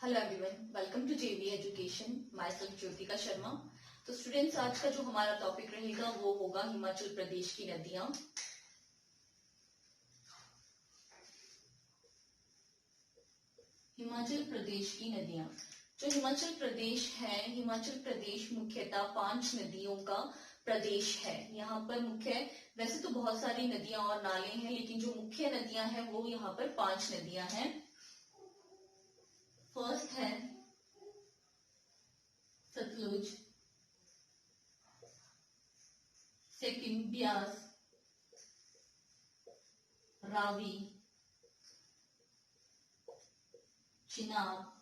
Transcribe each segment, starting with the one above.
Hello everyone, welcome to JV education. Myself Jyotika Sharma. तो students, आज का जो हमारा टॉपिक रहेगा वो होगा हिमाचल प्रदेश की नदियां। हिमाचल प्रदेश की नदियां। जो हिमाचल प्रदेश है, हिमाचल प्रदेश मुख्यतः 5 नदियों का प्रदेश है। यहाँ पर वैसे तो बहुत सारी नदियां और नाले हैं, लेकिन जो मुख्य नदियां हैं वो यहाँ पर 5 नदियां हैं। फर्स्ट है सतलुज, सेकंड ब्यास, रावी, चिनाब,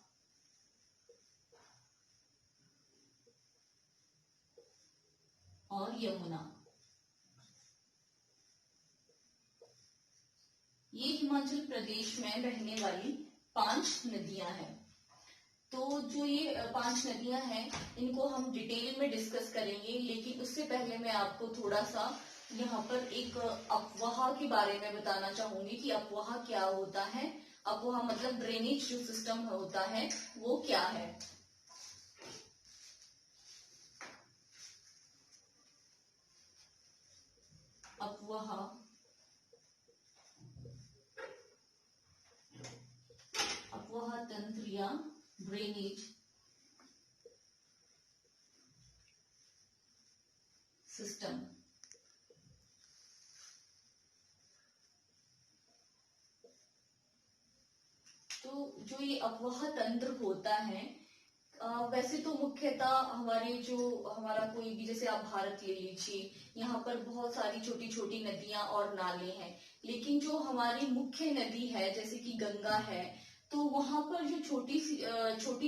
और यमुना। ये हिमाचल प्रदेश में बहने वाली 5 नदियां हैं। तो जो ये 5 नदियां हैं, इनको हम डिटेल में डिस्कस करेंगे, लेकिन उससे पहले मैं आपको थोड़ा सा यहाँ पर एक अपवाह के बारे में बताना चाहूंगी कि अपवाह क्या होता है। अपवाह मतलब ड्रेनेज जो सिस्टम होता है वो क्या है। अपवाह तंत्र या ड्रेनेज सिस्टम। तो जो ये अपवाह तंत्र होता है, वैसे तो मुख्यतः हमारा कोई भी, जैसे आप भारत ले लीजिए, यहाँ पर बहुत सारी छोटी छोटी नदियां और नाले हैं, लेकिन जो हमारी मुख्य नदी है जैसे कि गंगा है, तो वहां पर जो छोटी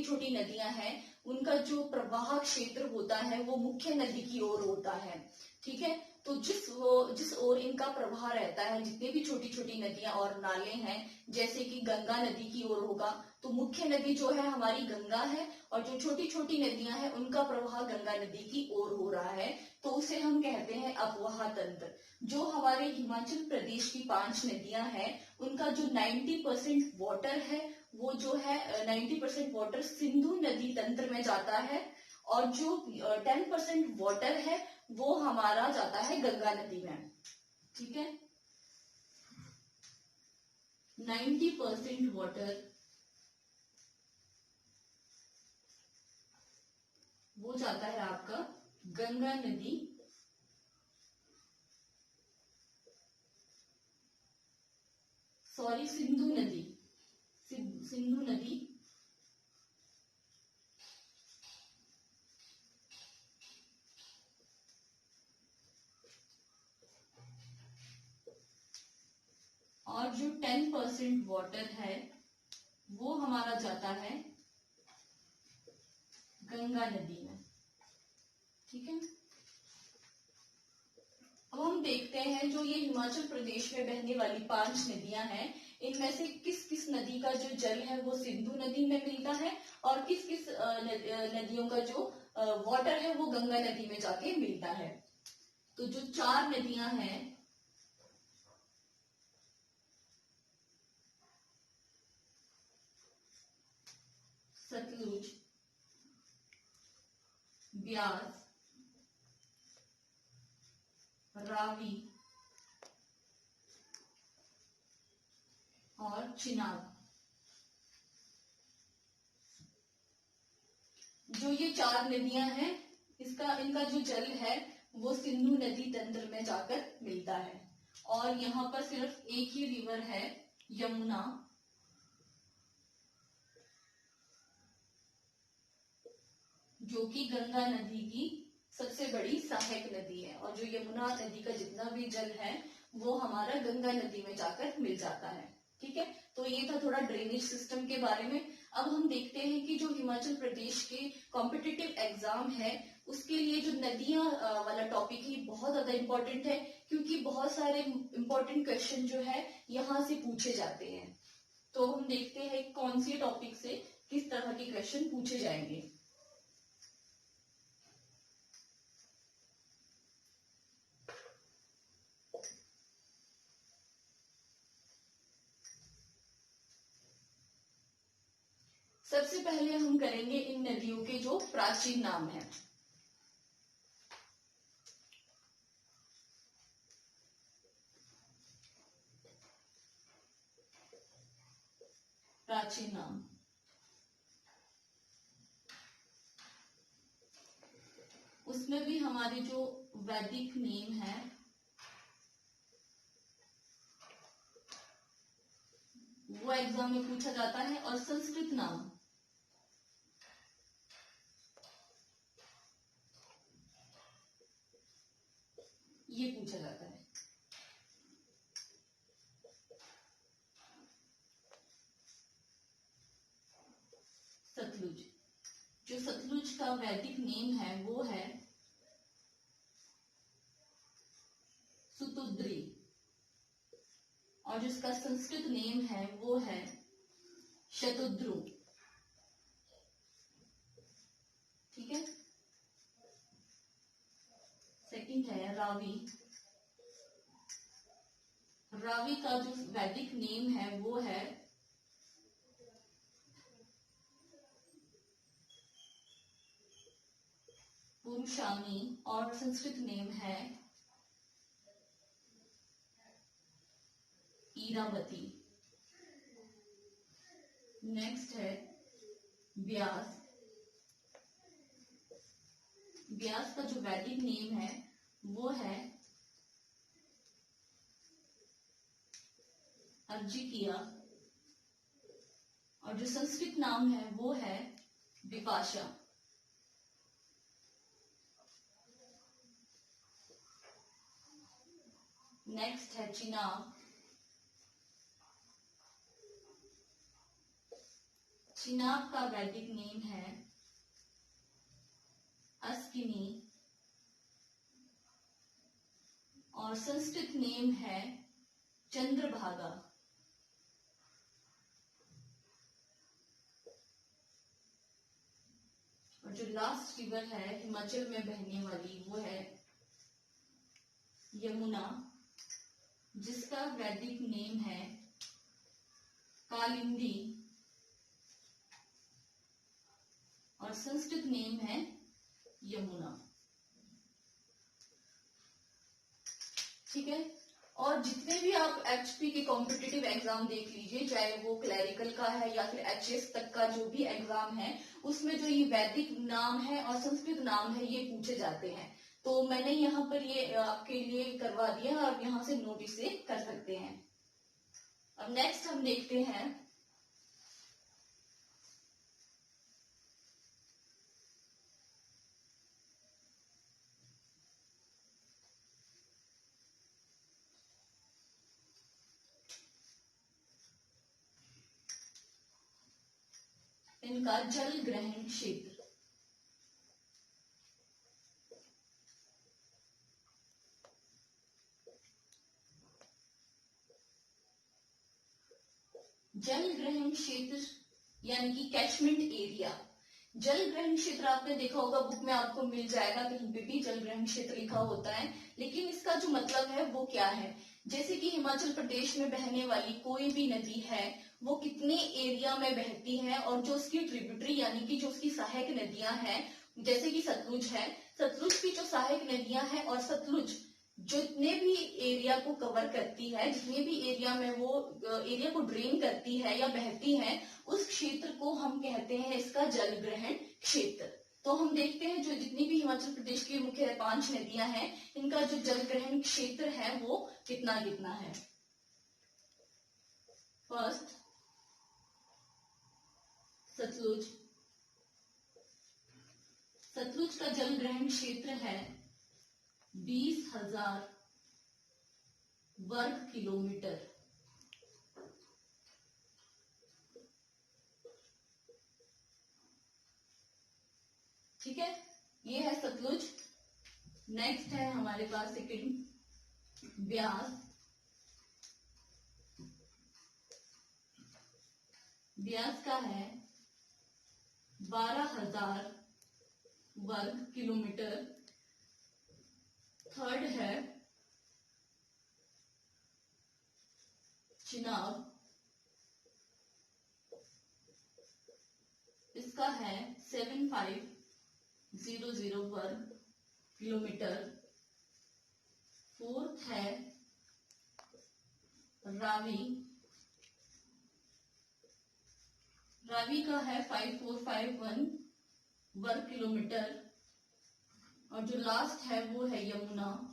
छोटी नदियां हैं, उनका जो प्रवाह क्षेत्र होता है वो मुख्य नदी की ओर होता है। ठीक है, तो जिस ओर इनका प्रवाह रहता है, जितने भी छोटी छोटी नदियां और नाले हैं, जैसे कि गंगा नदी की ओर होगा, तो मुख्य नदी जो है हमारी गंगा है, और जो छोटी छोटी नदियां हैं उनका प्रवाह गंगा नदी की ओर हो रहा है, तो उसे हम कहते हैं अपवाह तंत्र। जो हमारे हिमाचल प्रदेश की 5 नदियां हैं, उनका जो 90% वाटर है, वो जो है 90% वाटर सिंधु नदी तंत्र में जाता है, और जो 10% वाटर है वो हमारा जाता है गंगा नदी में। ठीक है, 90% वाटर वो जाता है आपका गंगा नदी, सॉरी सिंधु नदी, सिंधु नदी, और जो 10% वाटर है वो हमारा जाता है गंगा नदी में। ठीक है, अब हम देखते हैं जो ये हिमाचल प्रदेश में बहने वाली 5 नदियां हैं, इनमें से किस किस नदी का जो जल है वो सिंधु नदी में मिलता है, और किस किस नदियों का जो वाटर है वो गंगा नदी में जाके मिलता है। तो जो 4 नदियां हैं, सतलुज, ब्यास, रावी और चिनाब, जो ये 4 नदियां हैं, इनका जो जल है वो सिंधु नदी तंत्र में जाकर मिलता है। और यहाँ पर सिर्फ एक ही रिवर है, यमुना, जो कि गंगा नदी की सबसे बड़ी सहायक नदी है, और जो यमुना नदी का जितना भी जल है वो हमारा गंगा नदी में जाकर मिल जाता है। ठीक है, तो ये था थोड़ा ड्रेनेज सिस्टम के बारे में। अब हम देखते हैं कि जो हिमाचल प्रदेश के कॉम्पिटिटिव एग्जाम है, उसके लिए जो नदियां वाला टॉपिक है बहुत ज्यादा इंपॉर्टेंट है, क्योंकि बहुत सारे इंपॉर्टेंट क्वेश्चन जो है यहाँ से पूछे जाते हैं। तो हम देखते हैं कौन से टॉपिक से किस तरह के क्वेश्चन पूछे जाएंगे। सबसे पहले हम करेंगे इन नदियों के जो प्राचीन नाम है। प्राचीन नाम, उसमें भी हमारे जो वैदिक नेम है वो एग्जाम में पूछा जाता है, और संस्कृत नाम ये पूछा जाता है। सतलुज, जो सतलुज का वैदिक नेम है वो है सुतुद्री, और जिसका संस्कृत नेम है वो है शतुद्रु। ठीक है। सेकंड है रावी। रावी का जो वैदिक नेम है वो है पुरुषामी, और संस्कृत नेम है ईरावती। नेक्स्ट है व्यास। व्यास का जो वैदिक नेम है वो है अर्जिकिया, और जो संस्कृत नाम है वो है विपाशा। नेक्स्ट है चिनाब। चिनाब का वैदिक नेम है अस्किनी, और संस्कृत नेम है चंद्रभागा। और जो लास्ट रिवर है हिमाचल में बहने वाली वो है यमुना, जिसका वैदिक नेम है कालिंदी, और संस्कृत नेम है यमुना। ठीक है। और जितने भी आप एचपी के कॉम्पिटिटिव एग्जाम देख लीजिए, चाहे वो क्लैरिकल का है या फिर एचएस तक का जो भी एग्जाम है, उसमें जो ये वैदिक नाम है और संस्कृत नाम है ये पूछे जाते हैं। तो मैंने यहाँ पर ये आपके लिए करवा दिया, आप यहाँ से नोट इसे कर सकते हैं। अब नेक्स्ट हम देखते हैं इनका जल ग्रहण क्षेत्र। जल ग्रहण क्षेत्र यानी कि कैचमेंट एरिया। जल ग्रहण क्षेत्र आपने देखा होगा, बुक में आपको मिल जाएगा, कहीं पे भी जल ग्रहण क्षेत्र लिखा होता है, लेकिन इसका जो मतलब है वो क्या है। जैसे कि हिमाचल प्रदेश में बहने वाली कोई भी नदी है वो कितने एरिया में बहती है, और जो उसकी ट्रिब्यूटरी यानी कि जो उसकी सहायक नदियां हैं, जैसे कि सतलुज है, सतलुज की जो सहायक नदियां हैं और सतलुज जितने भी एरिया को कवर करती है, जितने भी एरिया में वो एरिया को ड्रेन करती है या बहती है, उस क्षेत्र को हम कहते हैं इसका जल ग्रहण क्षेत्र। तो हम देखते हैं जो जितनी भी हिमाचल प्रदेश की मुख्य 5 नदियां हैं, इनका जो जल ग्रहण क्षेत्र है वो कितना कितना है। फर्स्ट सतलुज। सतलुज का जल ग्रहण क्षेत्र है 20,000 वर्ग किलोमीटर। ठीक है, ये है सतलुज। नेक्स्ट है हमारे पास सेकंड ब्यास। ब्यास का है 12,000 वर्ग किलोमीटर। थर्ड है चिनाब। इसका है 7500 वर्ग किलोमीटर। फोर्थ है रावी, रावी का है 5451 वर्ग किलोमीटर। और जो लास्ट है वो है यमुना,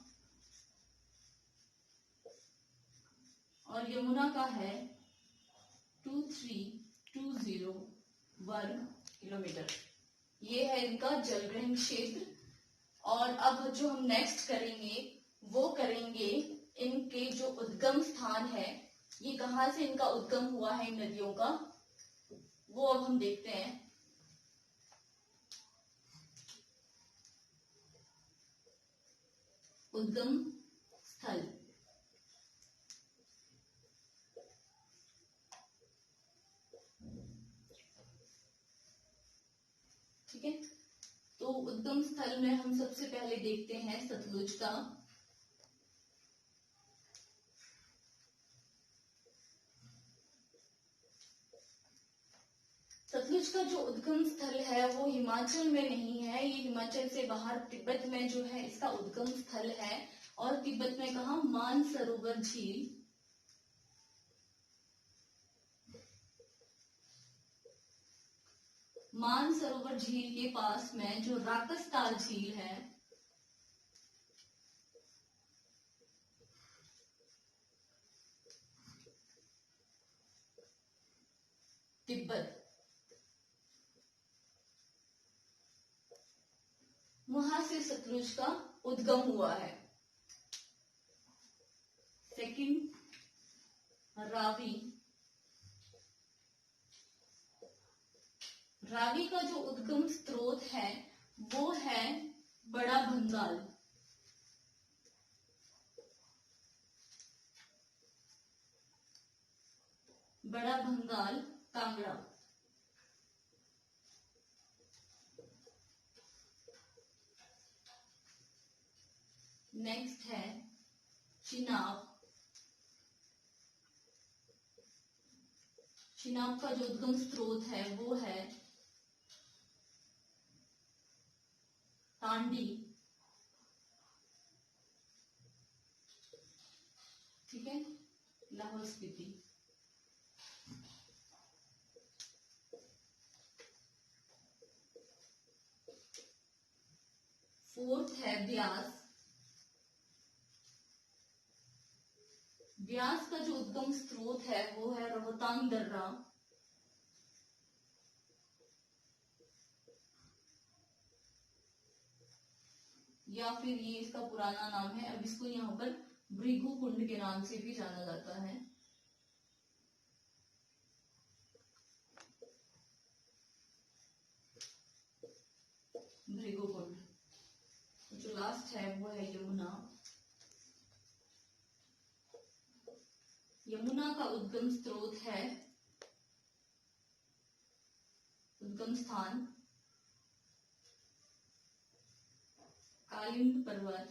और यमुना का है 2320 वर्ग किलोमीटर। ये है इनका जलग्रहण क्षेत्र। और अब जो हम नेक्स्ट करेंगे वो करेंगे इनके जो उद्गम स्थान है, ये कहाँ से इनका उद्गम हुआ है इन नदियों का, वो अब हम देखते हैं। उद्गम स्थल, ठीक है। तो उद्गम स्थल में हम सबसे पहले देखते हैं सतलुज का। सतलुज का जो उद्गम स्थल है वो हिमाचल में नहीं है, ये हिमाचल से बाहर तिब्बत में जो है इसका उद्गम स्थल है। और तिब्बत में कहा, मानसरोवर झील, मानसरोवर झील के पास में जो राकसताल झील है, तिब्बत, वहां से सतलुज का उद्गम हुआ है। सेकंड, रावी, रावी का जो उद्गम स्रोत है वो है बड़ा भंगाल, बड़ा भंगाल कांगड़ा। नेक्स्ट है चिनाब, चिनाब का जो उद्गम स्रोत है वो है तांडी, ठीक है, लाहौल स्पीति। फोर्थ है ब्यास, ब्यास का जो उद्गम स्रोत है वो है रोहतांग दर्रा, या फिर ये इसका पुराना नाम है, अब इसको यहाँ पर भृगु कुंड के नाम से भी जाना जाता है। भृगु कुंड। जो लास्ट है वो है यमुना, यमुना का उद्गम स्रोत है, उद्गम स्थान कालिंद पर्वत,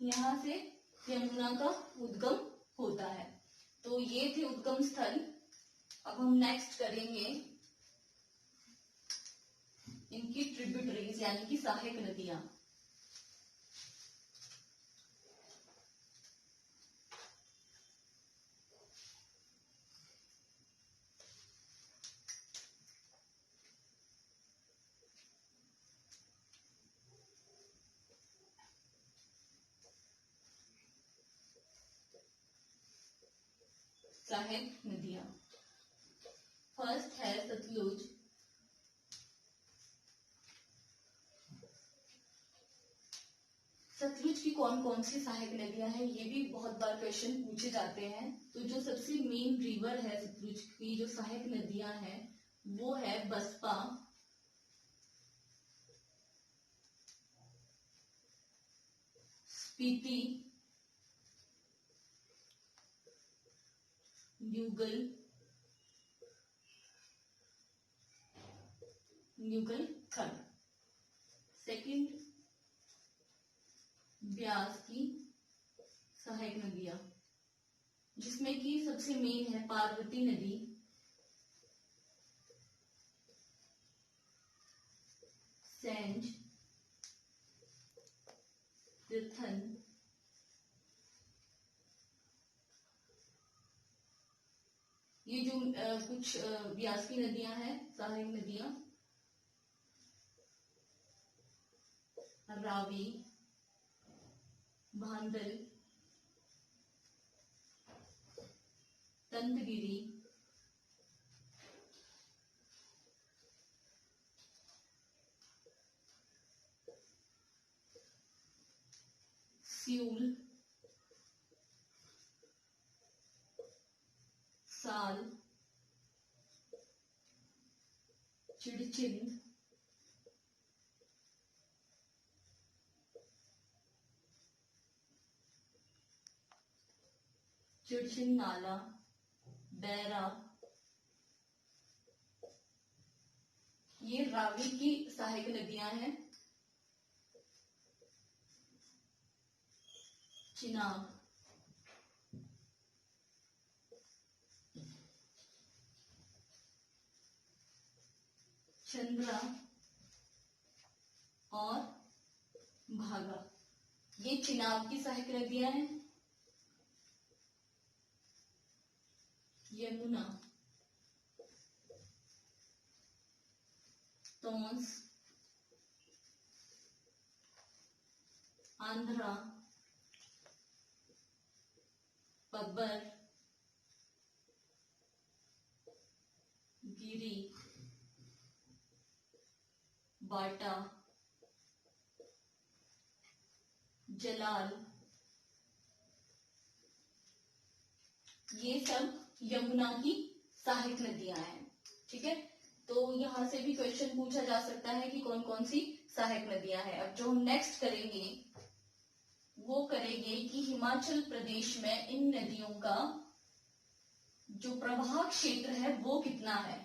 यहां से यमुना का उद्गम होता है। तो ये थे उद्गम स्थल। अब हम नेक्स्ट करेंगे इनकी ट्रिब्यूटरीज यानी कि सहायक नदियां। सहायक नदियां, फर्स्ट है सतलुज, सतलुज की कौन कौन सी सहायक नदियां हैं, ये भी बहुत बार क्वेश्चन पूछे जाते हैं। तो जो सबसे मेन रिवर है सतलुज की जो सहायक नदियां हैं वो है बसपा, स्पीति, न्यूगल, न्यूगल खंड। सेकंड, ब्यास की सहायक नदियां जिसमें कि सबसे मेन है पार्वती नदी, सेंज, तीर्थन, ये जो कुछ ब्यास की नदियां हैं, सहायक नदियां, रावी, भांडल, तंतगिरी, स्यूल, साल, चिड़चिन, चिड़चिन नाला, बैरा, ये रावी की सहायक नदियां हैं। चिनाब, चंद्रा और भागा, ये चिनाब की सहायक नदियां हैं। यमुना, तोंस, आंध्रा, पब्बर, गिरी, बाटा, जलाल, ये सब यमुना की सहायक नदियां हैं। ठीक है, तो यहां से भी क्वेश्चन पूछा जा सकता है कि कौन कौन सी सहायक नदियां हैं। अब जो हम नेक्स्ट करेंगे वो करेंगे कि हिमाचल प्रदेश में इन नदियों का जो प्रवाह क्षेत्र है वो कितना है,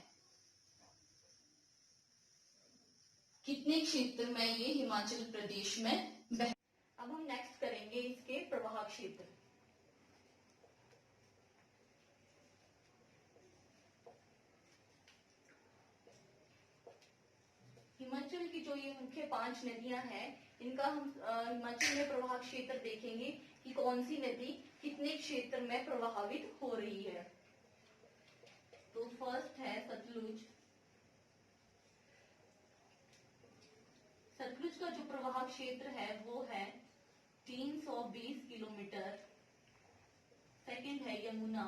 कितने क्षेत्र में ये हिमाचल प्रदेश में बह। अब हम नेक्स्ट करेंगे इसके प्रवाह क्षेत्र। हिमाचल की जो ये मुख्य 5 नदियां हैं, इनका हम हिमाचल में प्रवाह क्षेत्र देखेंगे कि कौन सी नदी कितने क्षेत्र में प्रभावित हो रही है। तो फर्स्ट है सतलुज। सतलुज का जो प्रवाह क्षेत्र है वो है 320 किलोमीटर। सेकंड है यमुना।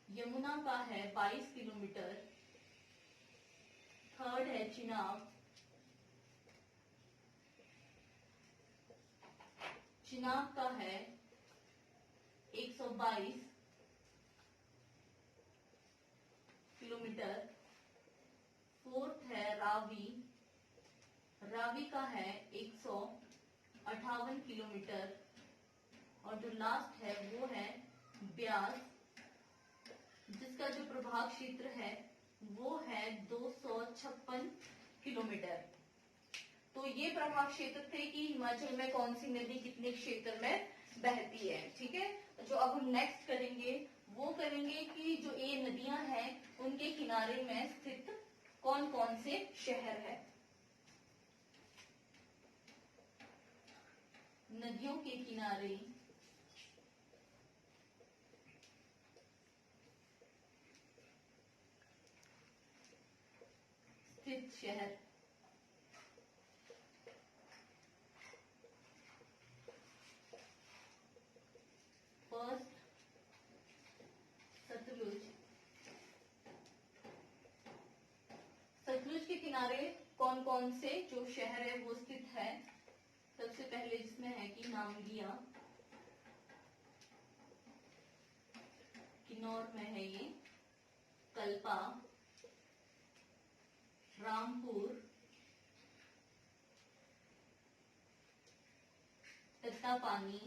यमुना का है 22 किलोमीटर। थर्ड है चिनाब। चिनाब का है 122 किलोमीटर। फोर्थ है रावी। रावी का है 158 किलोमीटर। और जो लास्ट है वो है ब्यास, जिसका जो प्रभाव क्षेत्र है वो है 256 किलोमीटर। तो ये प्रभाव क्षेत्र थे कि हिमाचल में कौन सी नदी कितने क्षेत्र में बहती है। ठीक है, जो अब हम नेक्स्ट करेंगे वो करेंगे कि जो ये नदियां हैं उनके किनारे में स्थित कौन कौन से शहर है। नदियों के किनारे स्थित शहर। फर्स्ट सतलुज। सतलुज के किनारे कौन कौन से जो शहर है वो स्थित है। सबसे पहले जिसमें है कि नामगिया, किन्नौर में है ये। कल्पा, रामपुर, तत्तापानी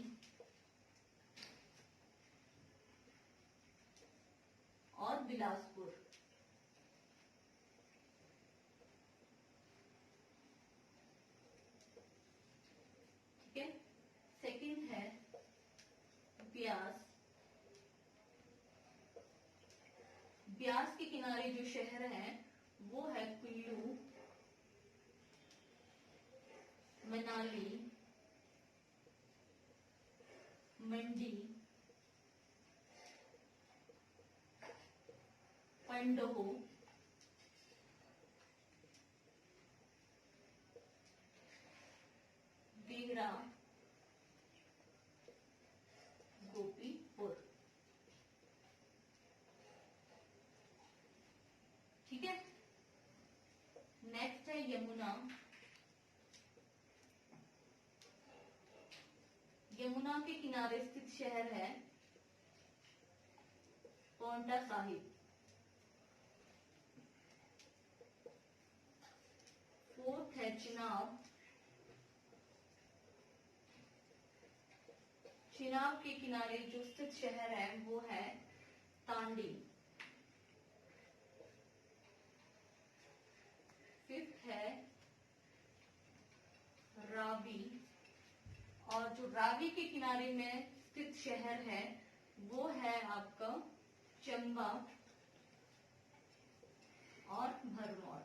और बिलासपुर। ठीक है, सेकंड है ब्यास। ब्यास के किनारे जो शहर हैं वो है कुल्लू, मनाली, मंडी, पंडोह, देहरा, गोपीपुर। ठीक है। नेक्स्ट है यमुना। यमुना के किनारे स्थित शहर है पांवटा साहिब। फोर्थ है चिनाब। चिनाब के किनारे जो स्थित शहर है वो है तांडी। फिफ्थ है रावी, और जो रावी के किनारे में स्थित शहर है वो है आपका चंबा और भरमौर।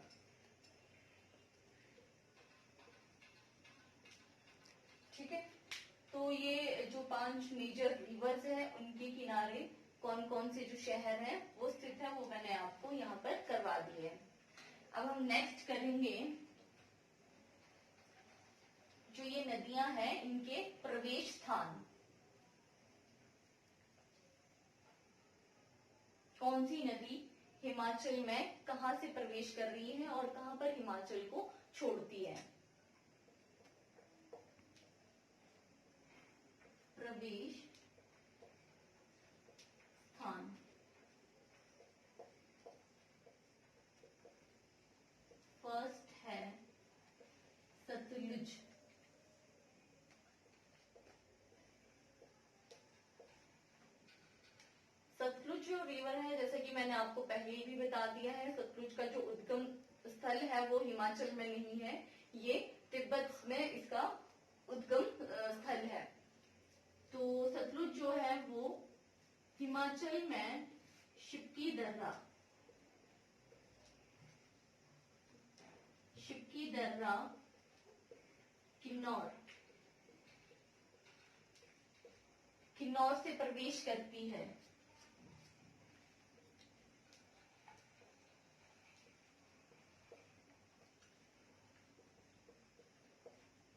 ठीक है। तो ये जो 5 मेजर रिवर्स है उनके किनारे कौन कौन से जो शहर है वो स्थित है वो मैंने आपको यहाँ पर करवा दिए। अब हम नेक्स्ट करेंगे जो ये नदियां हैं इनके प्रवेश स्थान। कौन सी नदी हिमाचल में कहां से प्रवेश कर रही है और कहां पर हिमाचल को छोड़ती है। प्रवेश स्थान। फर्स्ट है सतलुज। सतलुज जो रिवर है, जैसे कि मैंने आपको पहले ही भी बता दिया है, सतलुज का जो उद्गम स्थल है वो हिमाचल में नहीं है, ये तिब्बत में इसका उद्गम स्थल है। तो सतलुज जो है वो हिमाचल में शिपकी दर्रा, शिपकी दर्रा, किन्नौर, किन्नौर से प्रवेश करती है।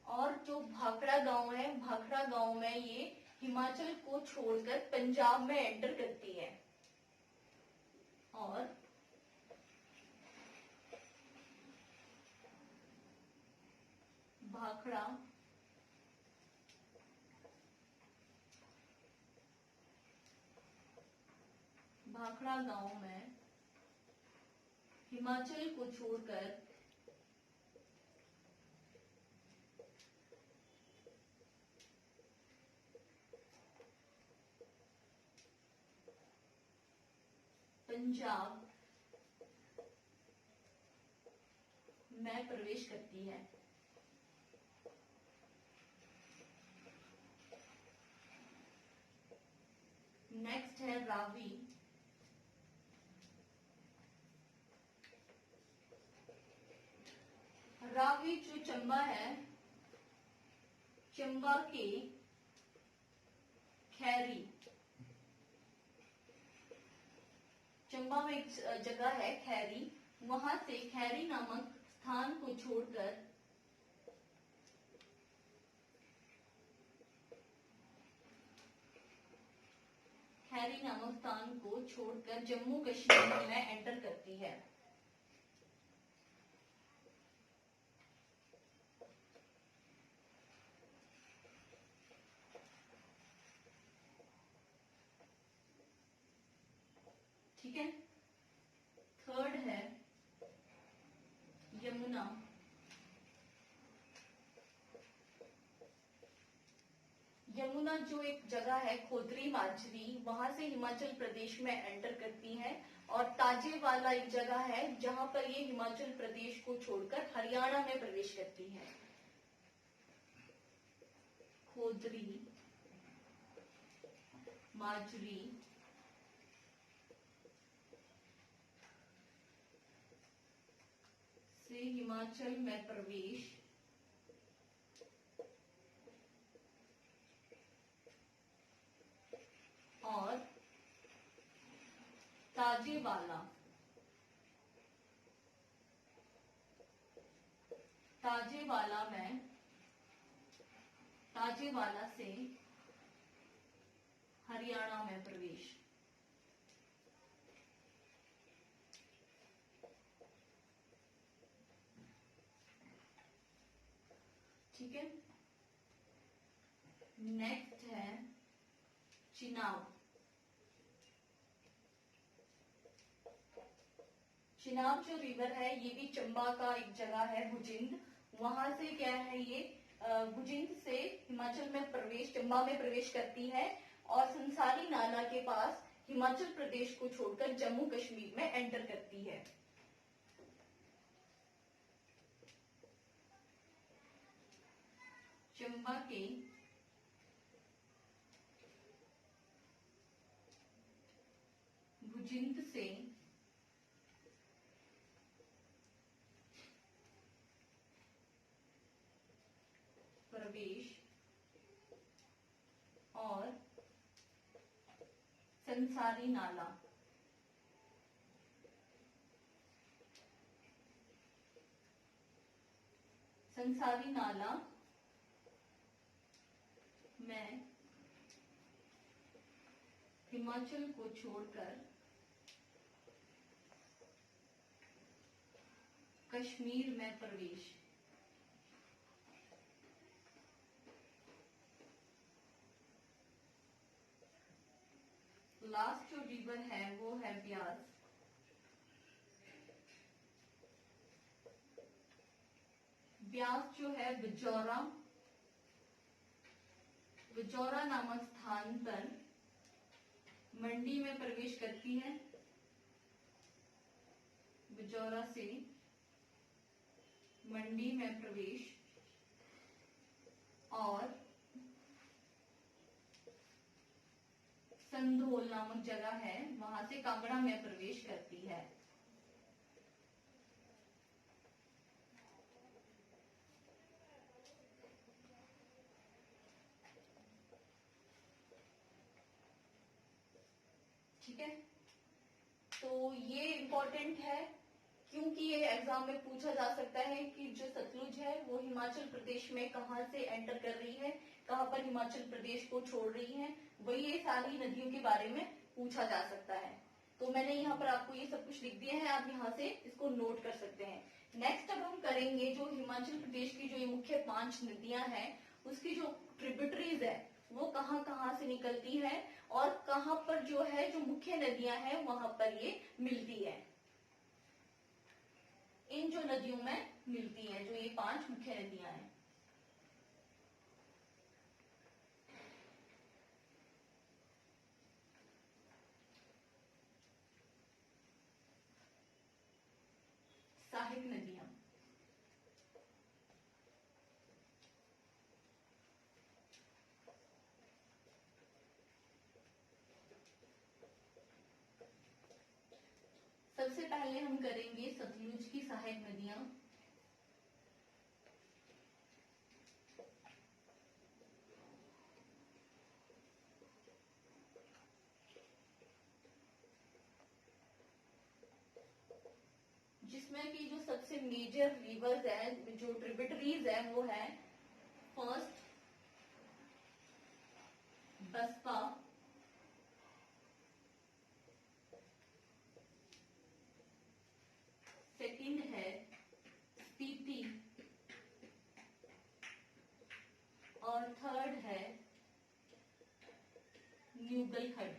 और जो भाखड़ा गांव है, भाखड़ा गांव में ये हिमाचल को छोड़कर पंजाब में एंटर करती है। और भाखड़ा भाखड़ा गांव में हिमाचल को छोड़कर पंजाब में प्रवेश करती है। नेक्स्ट है रावी। रावी जो चंबा है, चंबा के खैरी, चंबा में एक जगह है खैरी, वहां से खैरी नामक स्थान को छोड़कर खैरी नामक स्थान को छोड़कर जम्मू कश्मीर में एंटर करती है। ठीक है। थर्ड है यमुना। यमुना जो एक जगह है खोदरी माजरी, वहां से हिमाचल प्रदेश में एंटर करती है। और ताजे वाला एक जगह है जहां पर ये हिमाचल प्रदेश को छोड़कर हरियाणा में प्रवेश करती है। खोदरी माजरी, हिमाचल में प्रवेश और ताजेवाला ताजेवाला से हरियाणा में प्रवेश। ठीक है, नेक्स्ट है चिनाब। चिनाब जो रिवर है ये भी चंबा का एक जगह है, भुजिंद। वहां से क्या है, ये भुजिंद से हिमाचल में प्रवेश, चंबा में प्रवेश करती है और संसारी नाला के पास हिमाचल प्रदेश को छोड़कर जम्मू कश्मीर में एंटर करती है। चंबा के भुजिंद से प्रवेश और संसारी नाला में हिमाचल को छोड़कर कश्मीर में प्रवेश। लास्ट जो रिवर है वो है ब्यास। ब्यास जो है बिजौरा नामक स्थान पर मंडी में प्रवेश करती है। बिजौरा से मंडी में प्रवेश और संधोल नामक जगह है, वहां से कांगड़ा में प्रवेश करती है। ठीक है, तो ये इंपॉर्टेंट है क्योंकि ये एग्जाम में पूछा जा सकता है कि जो सतलुज है वो हिमाचल प्रदेश में कहां से एंटर कर रही है, कहां पर हिमाचल प्रदेश को छोड़ रही है, वही ये सारी नदियों के बारे में पूछा जा सकता है। तो मैंने यहाँ पर आपको ये सब कुछ लिख दिया है, आप यहाँ से इसको नोट कर सकते हैं। नेक्स्ट अब हम करेंगे जो हिमाचल प्रदेश की जो ये मुख्य 5 नदियां हैं उसकी जो ट्रिब्यूटरीज है वो कहाँ कहाँ से निकलती है और कहाँ पर जो है जो मुख्य नदियां हैं वहां पर ये मिलती है। इन जो नदियों में मिलती है, जो ये 5 मुख्य नदियां हैं। सहायक नदियां, सबसे पहले हम करेंगे सतलुज की सहायक नदियां। जिसमें कि जो सबसे मेजर रिवर्स है, जो ट्रिब्यूटरीज है वो है फर्स्ट बसपा, सेकंड है स्पीति और थर्ड है न्यूगलखंड।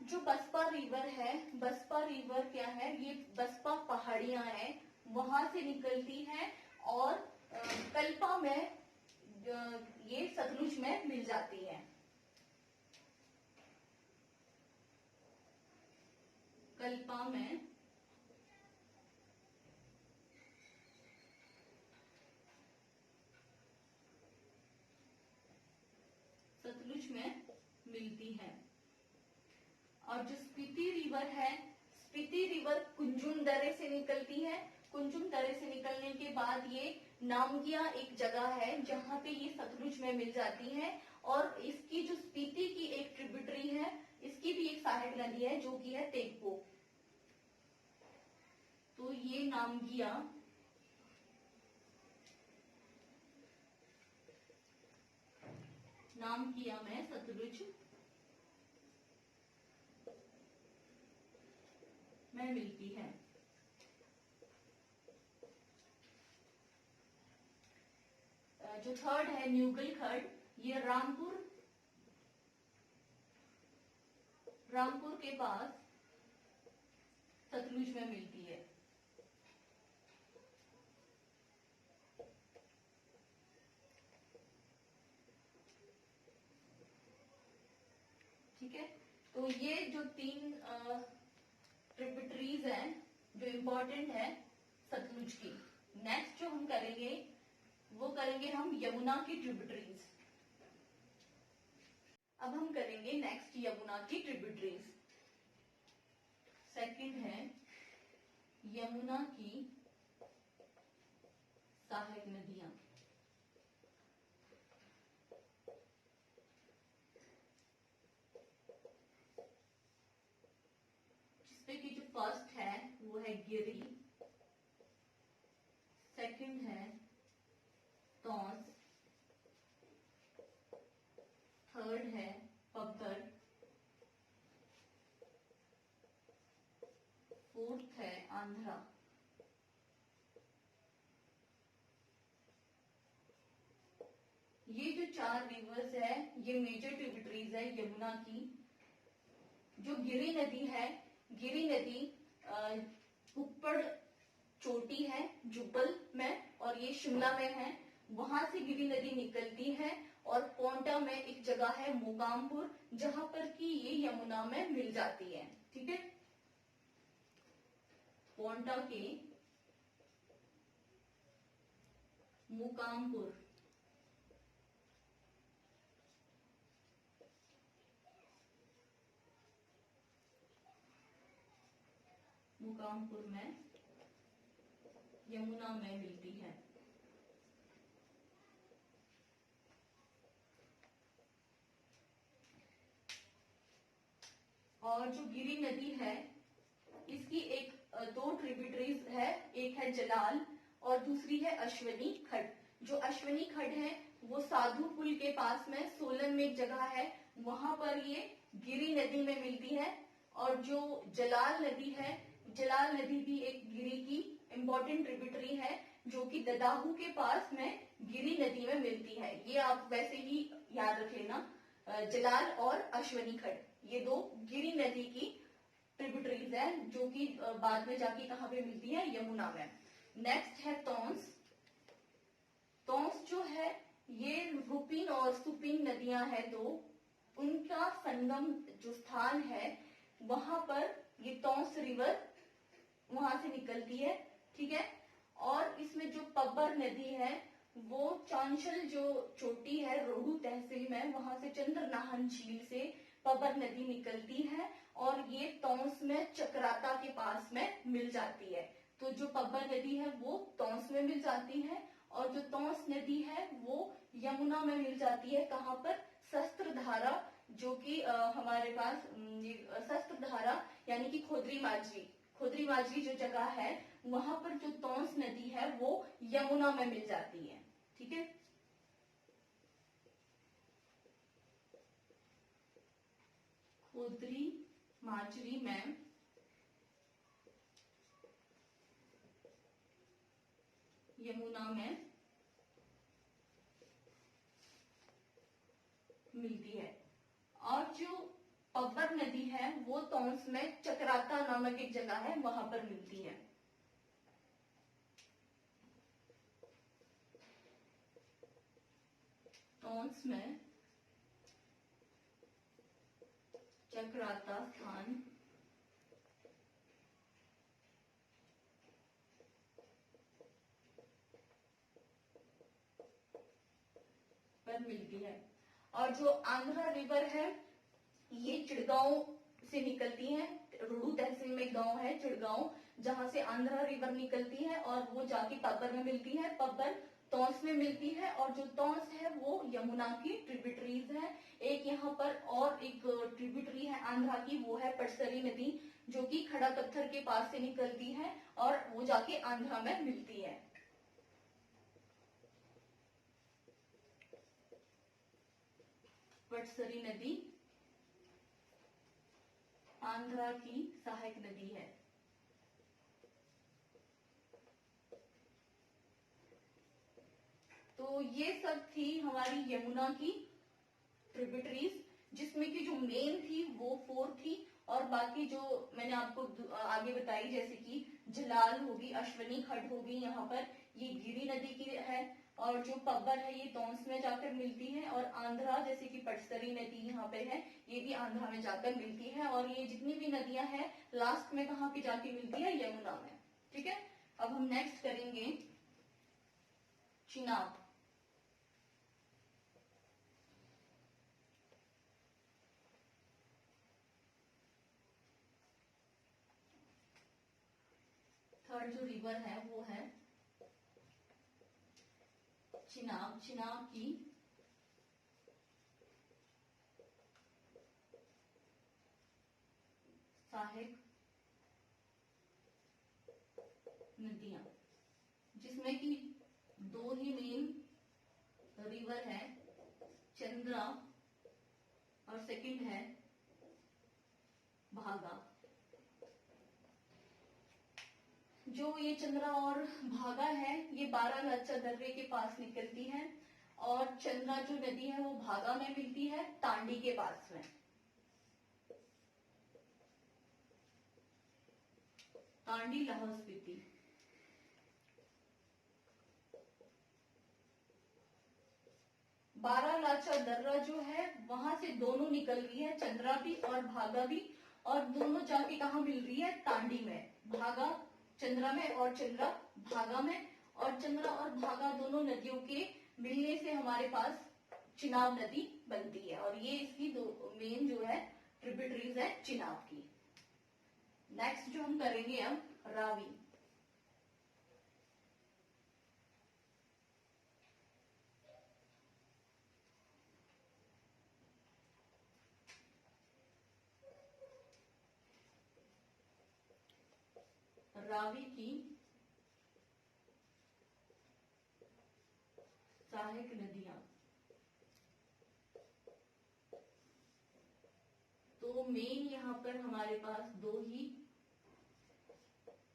जो बसपा रिवर है, बसपा रिवर क्या है, ये बसपा पहाड़ियां हैं वहां से निकलती है और कल्पा में ये सतलुज में मिल जाती है। कल्पा में सतलुज में मिलती है। और जो स्पीति रिवर है, स्पीति रिवर कुंजुम दर्रे से निकलती है। कुंजुम दर्रे से निकलने के बाद ये नामगिया एक जगह है जहाँ पे ये सतलुज में मिल जाती है। और इसकी जो स्पीति की एक ट्रिब्यूटरी है, इसकी भी एक सहायक नदी है जो कि है तेगपो। तो ये नामगिया में सतलुज में मिलती है। जो थर्ड है न्यूगल खड्ड, ये रामपुर के पास सतलुज में मिलती है। ठीक है, तो ये जो 3 ट्रिब्यूटरीज हैं जो इम्पोर्टेंट है सतलुज की। नेक्स्ट जो हम करेंगे वो करेंगे हम यमुना की ट्रिब्यूटरीज। अब हम करेंगे नेक्स्ट यमुना की ट्रिब्यूटरीज। सेकंड है यमुना की सहायक नदियां। जिसपे की जो फर्स्ट है वो है गिरी, सेकंड है तौंस, थर्ड है पब्बर, फोर्थ है आंध्रा। ये जो 4 रिवर्स है ये मेजर ट्रिब्यूटरीज है यमुना की। जो गिरी नदी है, गिरी नदी ऊपर चोटी है जुब्बल में और ये शिमला में है। वहां से गिरी नदी निकलती है और पोंटा में एक जगह है मोकामपुर जहां पर कि ये यमुना में मिल जाती है। ठीक है, पोंटा के मोकामपुर में यमुना में मिलती है। और जो गिरी नदी है इसकी एक 2 ट्रिब्यूटरीज है, एक है जलाल और दूसरी है अश्वनी खड्ड। जो अश्वनी खड्ड है वो साधु पुल के पास में सोलन में एक जगह है, वहां पर ये गिरी नदी में मिलती है। और जो जलाल नदी है, जलाल नदी भी एक गिरी की इम्पोर्टेंट ट्रिब्यूटरी है जो कि ददाहू के पास में गिरी नदी में मिलती है। ये आप वैसे ही याद रख लेना, जलाल और अश्वनी खड्ड ये 2 गिरी नदी की ट्रिब्यूटरीज है जो कि बाद में जाके कहां पे मिलती है, यमुना में। नेक्स्ट है तौंस। तौंस जो है ये रुपिन और सुपिन नदियां है 2, उनका संगम जो स्थान है वहां पर ये तौंस रिवर वहां से निकलती है। ठीक है, और इसमें जो पब्बर नदी है वो चांशल जो चोटी है रोहू तहसील में, वहां से चंद्रनाहन झील से पब्बर नदी निकलती है और ये तौंस में चक्राता के पास में मिल जाती है। तो जो पब्बर नदी है वो तौंस में मिल जाती है और जो तौंस नदी है वो यमुना में मिल जाती है। कहाँ पर, शस्त्रधारा, जो कि हमारे पास शस्त्रधारा यानी कि खोदरी माजरी जो जगह है वहां पर जो तौंस नदी है वो यमुना में मिल जाती है। ठीक है, खोदरी माजरी में यमुना में मिलती है। और जो पब्बर नदी है वो तौंस में चक्राता नामक एक जगह है वहां पर मिलती है। तौंस में चक्राता स्थान पर मिलती है। और जो आंध्रा रिवर है ये चिड़गांव से निकलती है। रुडू तहसील में एक गांव है चिड़गांव, जहां से आंध्रा रिवर निकलती है और वो जाके पब्बर में मिलती है, पब्बर तौंस में मिलती है, और जो तौंस है वो यमुना की ट्रिब्यूटरीज है। एक यहाँ पर और एक ट्रिब्यूटरी है आंध्रा की, वो है पटसरी नदी, जो कि खड़ा पत्थर के पास से निकलती है और वो जाके आंध्रा में मिलती है। पटसरी नदी आंध्रा की सहायक नदी है। तो ये सब थी हमारी यमुना की ट्रिब्यूटरीज, जिसमें की जो मेन थी वो 4 थी, और बाकी जो मैंने आपको आगे बताई जैसे कि झलाल होगी, अश्वनी खड्ड होगी, यहाँ पर ये गिरी नदी की है, और जो पब्बर है ये तौंस में जाकर मिलती है, और आंध्रा जैसे कि पटसरी नदी यहाँ पे है, ये भी आंध्रा में जाकर मिलती है, और ये जितनी भी नदियां हैं लास्ट में कहाँ पे जाके मिलती है, यमुना में। ठीक है, अब हम नेक्स्ट करेंगे चिनाब। थर्ड जो रिवर है वो है चिनाब। चिनाब की सहायक नदियां, जिसमें कि 2 ही मेन रिवर है, चंद्रा और सेकंड है भागा। जो ये चंद्रा और भागा है ये बारालाचा दर्रे के पास निकलती है, और चंद्रा जो नदी है वो भागा में मिलती है, तांडी के पास में। तांडी लाहौल स्पीति। बारालाचा दर्रा जो है वहां से दोनों निकल रही है, चंद्रा भी और भागा भी, और दोनों जाके कहा मिल रही है, तांडी में। भागा चंद्रा में और चंद्रा भागा में, और चंद्रा और भागा दोनों नदियों के मिलने से हमारे पास चिनाब नदी बनती है, और ये इसकी दो मेन जो है ट्रिब्यूटरीज है चिनाब की। नेक्स्ट जो हम करेंगे अब रावी। रावी की सहायक नदियां। तो मेन यहाँ पर हमारे पास 2 ही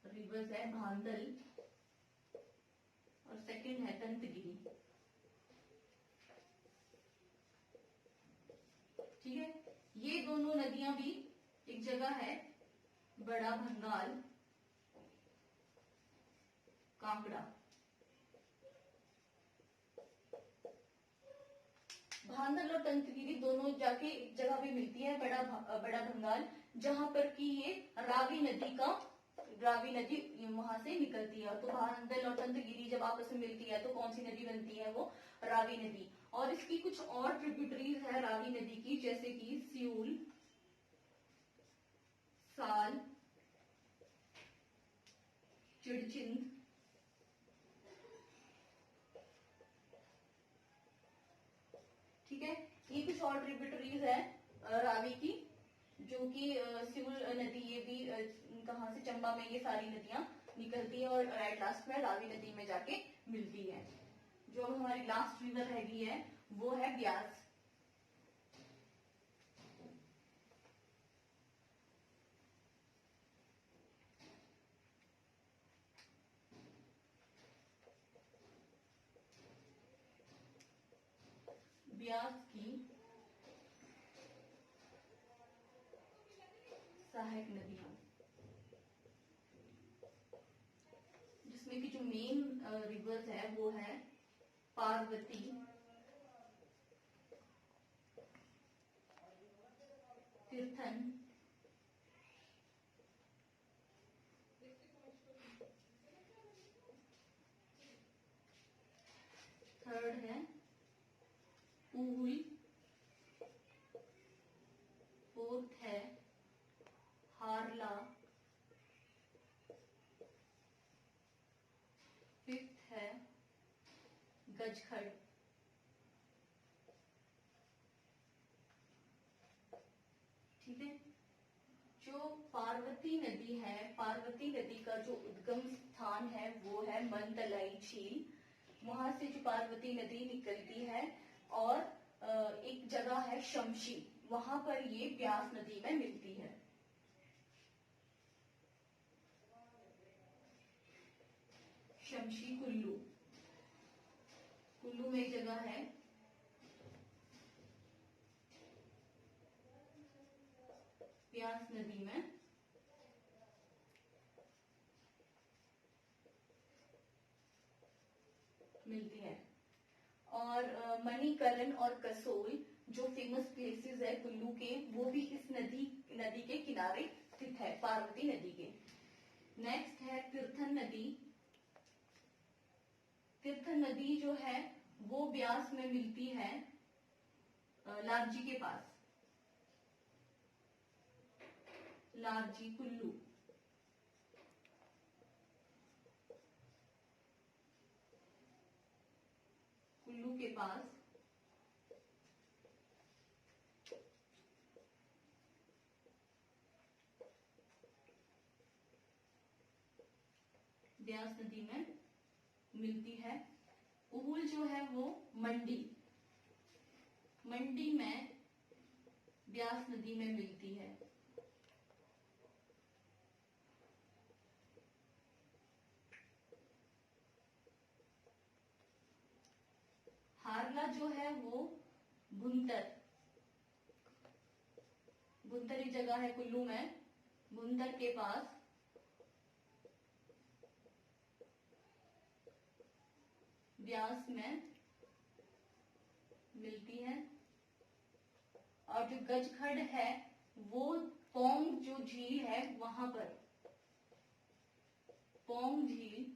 रिवर्स है, भांदल और सेकंड है तंतगिरी। ठीक है, ये दोनों नदियां भी एक जगह है बड़ा भंगाल कांकड़ा। भांदल और तंतगिरी दोनों जाके एक जगह भी मिलती है, बड़ा भंगाल, जहां पर कि ये रावी नदी वहां से निकलती है। तो भांदल और तंतगिरी जब आपस में मिलती है तो कौन सी नदी बनती है, वो रावी नदी। और इसकी कुछ और ट्रिब्यूटरीज है रावी नदी की, जैसे कि सियूल, साल, चिड़चिंद, ठीक है। ये कुछ और ट्रिब्यूटरीज है रावी की, जो कि सिउल नदी, ये भी कहां से, चंबा में ये सारी नदियां निकलती है और राइट लास्ट में रावी नदी में जाके मिलती है। जो हमारी लास्ट रिवर हैगी है वो है ब्यास। ब्यास की सहायक नदियां, जिसमें की जो मेन रिवर्स है वो है पार्वती, तीर्थन, थर्ड है ऊल, गजखड़, ठीक है। जो पार्वती नदी है, पार्वती नदी का जो उद्गम स्थान है वो है मनतलाई झील। वहां से जो पार्वती नदी निकलती है, और एक जगह है शमशी, वहां पर ये ब्यास नदी में मिलती है। शमशी कुल्लू, कुल्लू में एक जगह है, ब्यास नदी में मिलती है। और मणिकरण और कसोल जो फेमस प्लेसेस है कुल्लू के, वो भी इस नदी के किनारे स्थित है, पार्वती नदी के। नेक्स्ट है तीर्थन नदी। तीर्थन नदी जो है वो ब्यास में मिलती है, लारजी के पास, लारजी कुल्लू। कुल्लू के पास ब्यास नदी में मिलती है। उहुल जो है वो मंडी, मंडी में ब्यास नदी में मिलती है। हारला जो है वो भुंतर, भुंतर एक जगह है कुल्लू में, भुंतर के पास ब्यास में मिलती है। और जो गजखड़ है वो पोंग जो झील है वहां पर, पोंग झील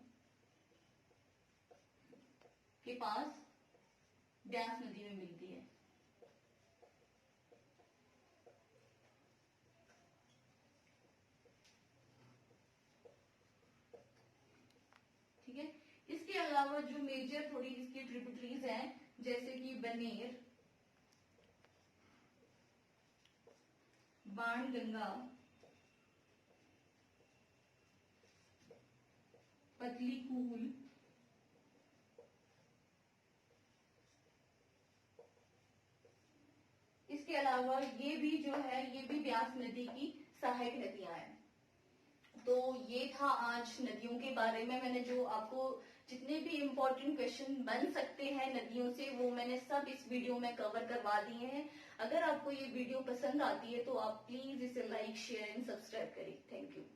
के पास ब्यास नदी में मिलती है। ठीक है। इसके अलावा जो मेजर थोड़ी इसकी ट्रिब्यूटरीज हैं, जैसे कि बनेर, बाणगंगा, पतली कूल, इसके अलावा ये भी जो है ये भी ब्यास नदी की सहायक नदियां हैं। तो ये था आज नदियों के बारे में। मैंने जो आपको जितने भी इम्पोर्टेंट क्वेश्चन बन सकते हैं नदियों से, वो मैंने सब इस वीडियो में कवर करवा दिए हैं। अगर आपको ये वीडियो पसंद आती है तो आप प्लीज इसे लाइक, शेयर एंड सब्सक्राइब करें। Thank you.